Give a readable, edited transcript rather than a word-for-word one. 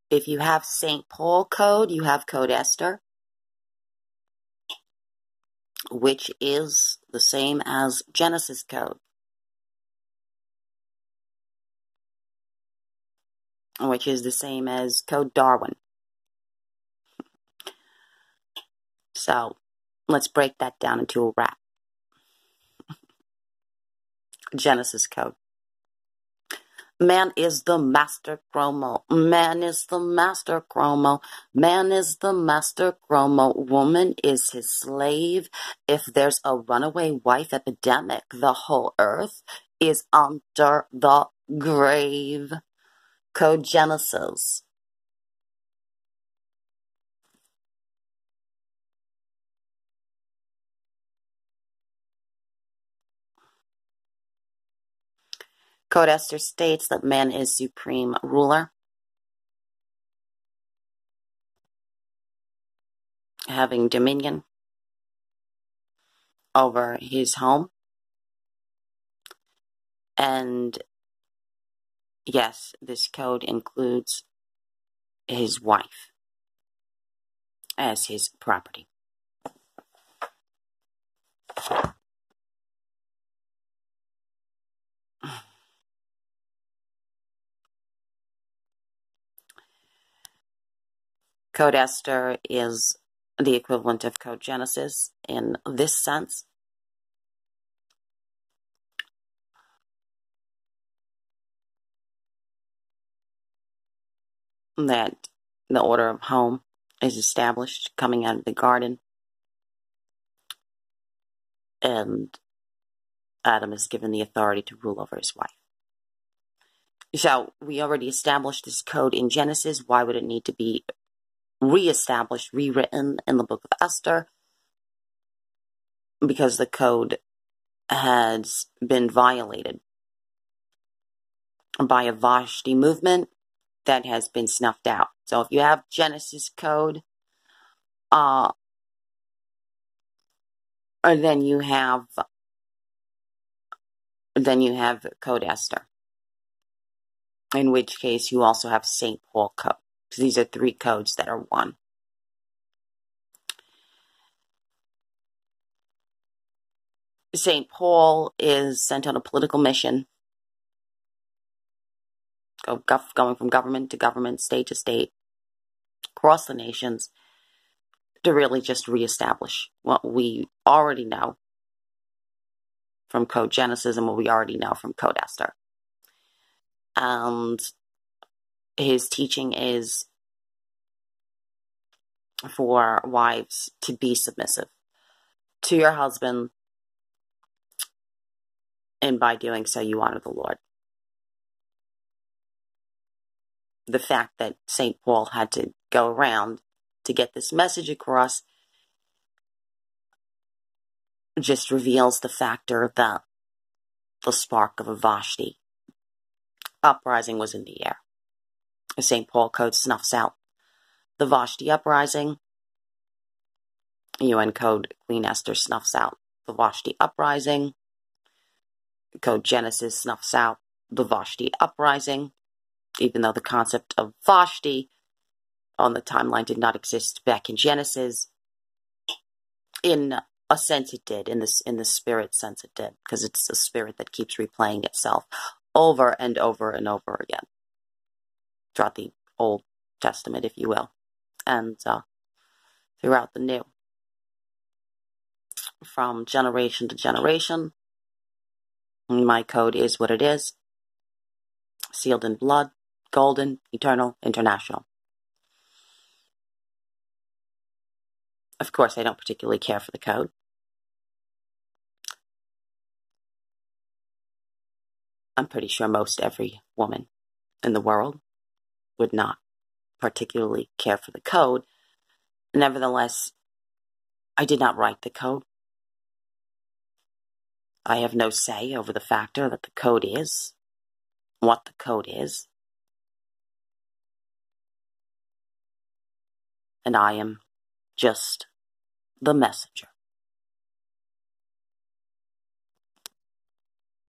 If you have St. Paul code, you have code Esther, which is the same as Genesis code, which is the same as code Darwin. So let's break that down into a wrap. Genesis code. Man is the master chromo. Man is the master chromo. Man is the master chromo. Woman is his slave. If there's a runaway wife epidemic, the whole earth is under the grave. Code Genesis. Code Esther states that man is supreme ruler, having dominion over his home. And yes, this code includes his wife as his property. Code Esther is the equivalent of Code Genesis in this sense. That the order of home is established coming out of the garden, and Adam is given the authority to rule over his wife. So we already established this code in Genesis. Why would it need to be reestablished, rewritten in the book of Esther? Because the code has been violated by a Vashti movement that has been snuffed out. So if you have Genesis code, then you have code Esther, in which case you also have St. Paul code. So these are three codes that are one. St. Paul is sent on a political mission, going from government to government, state to state, across the nations, to really just reestablish what we already know from Code Genesis and what we already know from Code Esther. And his teaching is for wives to be submissive to your husband, and by doing so, you honor the Lord. The fact that St. Paul had to go around to get this message across just reveals the factor that the spark of a Vashti uprising was in the air. The St. Paul code snuffs out the Vashti uprising. UN code Queen Esther snuffs out the Vashti uprising. Code Genesis snuffs out the Vashti uprising, even though the concept of Vashti on the timeline did not exist back in Genesis. In a sense it did, in the spirit sense it did, because it's a spirit that keeps replaying itself over and over and over again throughout the Old Testament, if you will, and throughout the New. From generation to generation, my code is what it is, sealed in blood, golden, eternal, international. Of course, I don't particularly care for the code. I'm pretty sure most every woman in the world would not particularly care for the code. Nevertheless, I did not write the code. I have no say over the factor that the code is, what the code is. And I am just the messenger.